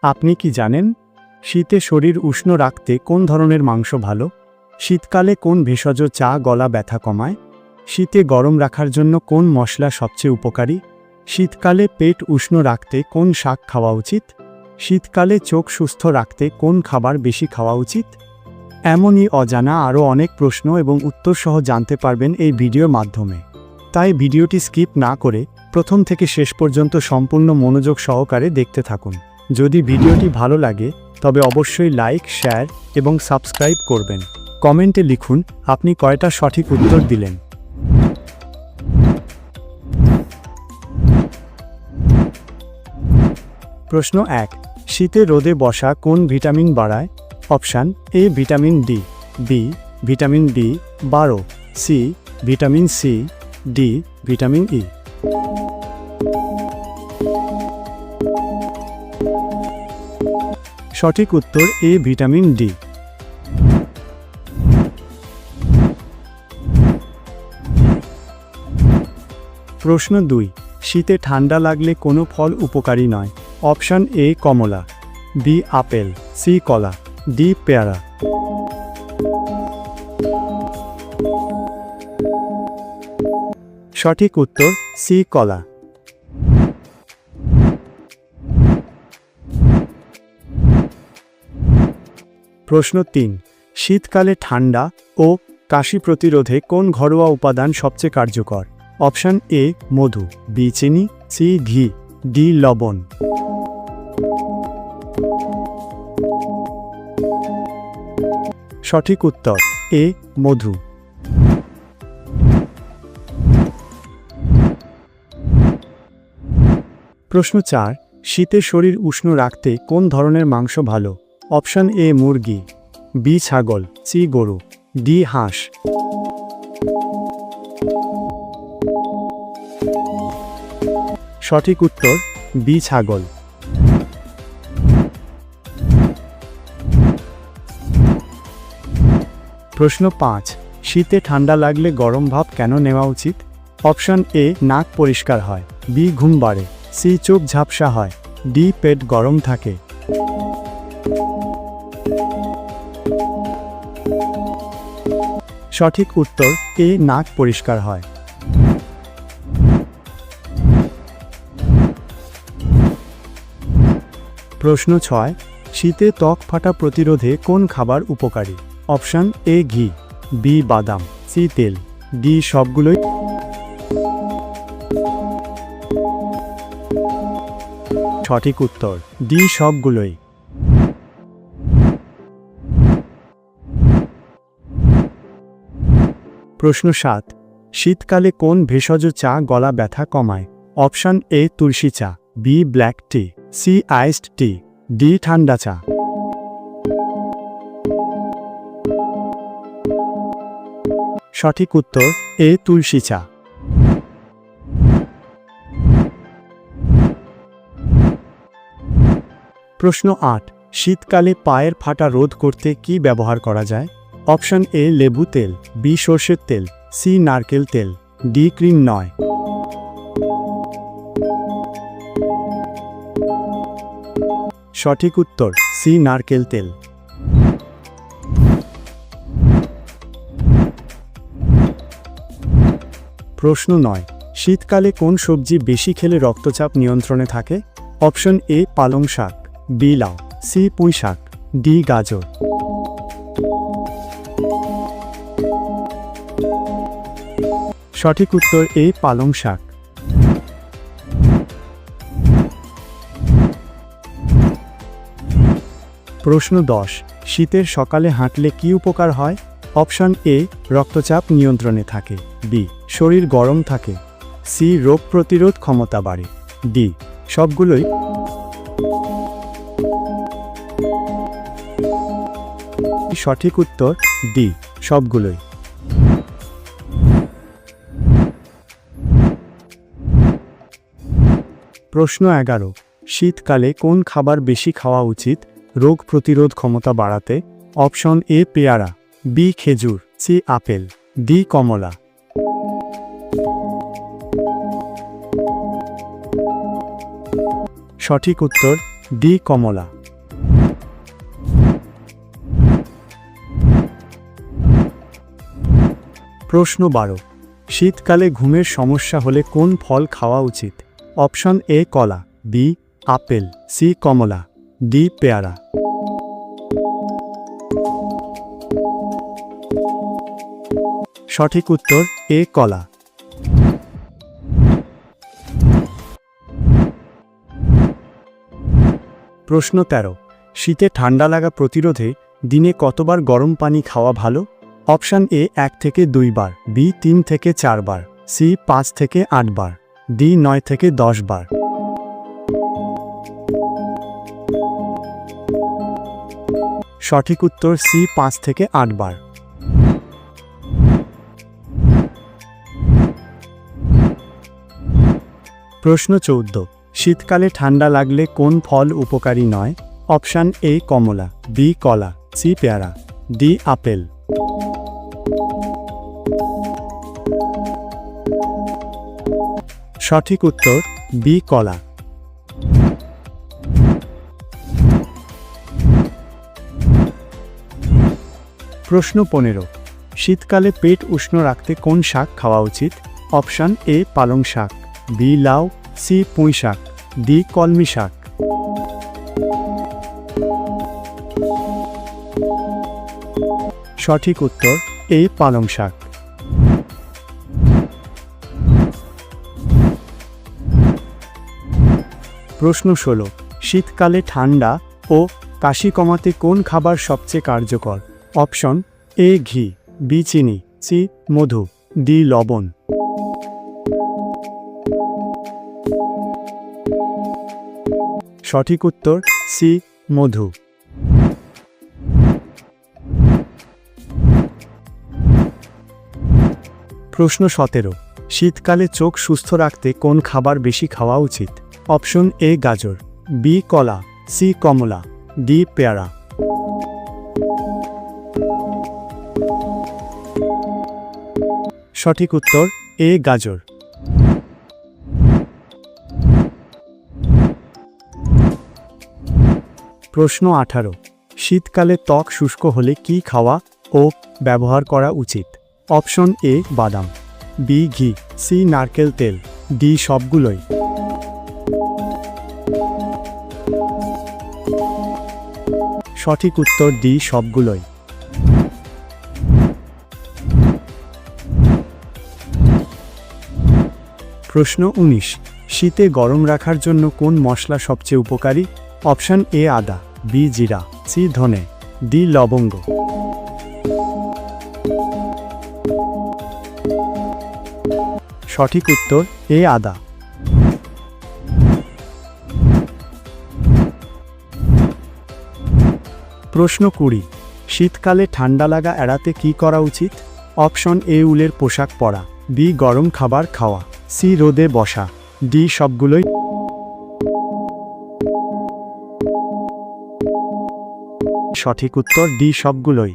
আপনি কি জানেন শীতে শরীর উষ্ণ রাখতে কোন ধরনের মাংস ভালো? শীতকালে কোন ভেষজ চা গলা ব্যথা কমায়? শীতে গরম রাখার জন্য কোন মশলা সবচেয়ে উপকারী? শীতকালে পেট উষ্ণ রাখতে কোন শাক খাওয়া উচিত? শীতকালে চোখ সুস্থ রাখতে কোন খাবার বেশি খাওয়া উচিত? এমনই অজানা আরও অনেক প্রশ্ন এবং উত্তর সহ জানতে পারবেন এই ভিডিওর মাধ্যমে। তাই ভিডিওটি স্কিপ না করে প্রথম থেকে শেষ পর্যন্ত সম্পূর্ণ মনোযোগ সহকারে দেখতে থাকুন। যদি ভিডিওটি ভালো লাগে তবে অবশ্যই লাইক, শেয়ার এবং সাবস্ক্রাইব করবেন। কমেন্টে লিখুন আপনি কয়টা সঠিক উত্তর দিলেন। প্রশ্ন 1, শীতে রোদে বসা কোন ভিটামিন বাড়ায়? Option A vitamin D, B vitamin বি12, C vitamin C, D vitamin E. সঠিক উত্তর এ ভিটামিন ডি। প্রশ্ন 2, শীতে ঠান্ডা লাগলে কোনো ফল উপকারী নয়? অপশান এ কমলা, বি আপেল, সি কলা, ডি পেয়ারা। সঠিক উত্তর সি কলা। প্রশ্ন 3, শীতকালে ঠান্ডা ও কাশি প্রতিরোধে কোন ঘরোয়া উপাদান সবচেয়ে কার্যকর? অপশান এ মধু, বি চিনি, সি ঘি, ডি লবণ। সঠিক উত্তর এ মধু। প্রশ্ন 4, শীতে শরীর উষ্ণ রাখতে কোন ধরনের মাংস ভালো? অপশান এ মুরগি, বি ছাগল, সি গরু, ডি হাঁস। সঠিক উত্তর বি ছাগল। প্রশ্ন 5, শীতে ঠান্ডা লাগলে গরম ভাপ কেন নেওয়া উচিত? অপশান এ নাক পরিষ্কার হয়, বি ঘুম বাড়ে, সি চোখ ঝাপসা হয়, ডি পেট গরম থাকে। সঠিক উত্তর এ নাক পরিষ্কার হয়। প্রশ্ন 6, শীতে ত্বক ফাটা প্রতিরোধে কোন খাবার উপকারী? অপশান এ ঘি, বি বাদাম, সি তেল, ডি সবগুলোই। সঠিক উত্তর ডি সবগুলোই। প্রশ্ন 7, শীতকালে কোন ভেষজ চা গলা ব্যথা কমায়? অপশান এ তুলসী চা, বি ব্ল্যাক টি, সি আইসড টি, ডি ঠান্ডা চা। সঠিক উত্তর এ তুলসী চা। প্রশ্ন 8, শীতকালে পায়ের ফাটা রোধ করতে কি ব্যবহার করা যায়? অপশান এ লেবু তেল, বি সর্ষের তেল, সি নারকেল তেল, ডি ক্রিম নয়। সঠিক উত্তর সি নারকেল তেল। প্রশ্ন 9, শীতকালে কোন সবজি বেশি খেলে রক্তচাপ নিয়ন্ত্রণে থাকে? অপশন এ পালং শাক, বি লাউ, সি পুঁই শাক, ডি গাজর। সঠিক উত্তর এ পালং শাক। প্রশ্ন 10, শীতের সকালে হাঁটলে কি উপকার হয়? অপশন এ রক্তচাপ নিয়ন্ত্রণে থাকে, বি শরীর গরম থাকে, সি রোগ প্রতিরোধ ক্ষমতা বাড়ে, ডি সবগুলোই। সঠিক উত্তর ডি সবগুলোই। প্রশ্ন 11, শীতকালে কোন খাবার বেশি খাওয়া উচিত রোগ প্রতিরোধ ক্ষমতা বাড়াতে? অপশন এ পেয়ারা, বি খেজুর, সি আপেল, ডি কমলা। সঠিক উত্তর ডি কমলা। প্রশ্ন 12, শীতকালে ঘুমের সমস্যা হলে কোন ফল খাওয়া উচিত? অপশন এ কলা, বি আপেল, সি কমলা, ডি পেয়ারা। সঠিক উত্তর এ কলা। প্রশ্ন 13, শীতে ঠান্ডা লাগা প্রতিরোধে দিনে কতবার গরম পানি খাওয়া ভালো? অপশন এ 1 থেকে 2 বার, বি 3 থেকে 4 বার, সি 5 থেকে 8 বার, ডি 9 থেকে 10 বার। সঠিক উত্তর সি 5 থেকে 8 বার। প্রশ্ন 14, শীতকালে ঠান্ডা লাগলে কোন ফল উপকারী নয়? অপশন এ কমলা, বি কলা, সি পেয়ারা, ডি আপেল। সঠিক উত্তর বি কলা। প্রশ্ন 15, শীতকালে পেট উষ্ণ রাখতে কোন শাক খাওয়া উচিত? অপশন এ পালং শাক, বি লাউ, সি পুঁই শাক, ডি কলমি শাক। সঠিক উত্তর এ পালং শাক। প্রশ্ন 16, শীতকালে ঠান্ডা ও কাশি কমাতে কোন খাবার সবচেয়ে কার্যকর? অপশন এ ঘি, বি চিনি, সি মধু, ডি লবণ। সঠিক উত্তর সি মধু। প্রশ্ন 17, শীতকালে চোখ সুস্থ রাখতে কোন খাবার বেশি খাওয়া উচিত? অপশন এ গাজর, বি কলা, সি কমলা, ডি পেয়ারা। সঠিক উত্তর এ গাজর। প্রশ্ন 18, শীতকালে ত্বক শুষ্ক হলে কি খাওয়া ও ব্যবহার করা উচিত? অপশন এ বাদাম, বি ঘি, সি নারকেল তেল, ডি সবগুলোই। সঠিক উত্তর ডি সবগুলোই। প্রশ্ন 19, শীতে গরম রাখার জন্য কোন মশলা সবচেয়ে উপকারী? অপশন এ আদা, বি জিরা, সি ধনে, ডি লবঙ্গ। সঠিক উত্তর এ আদা। প্রশ্ন 20, শীতকালে ঠান্ডা লাগা এড়াতে কি করা উচিত? অপশন এ উলের পোশাক পরা, বি গরম খাবার খাওয়া, সি রোদে বসা, ডি সবগুলোই। সঠিক উত্তর ডি সবগুলোই।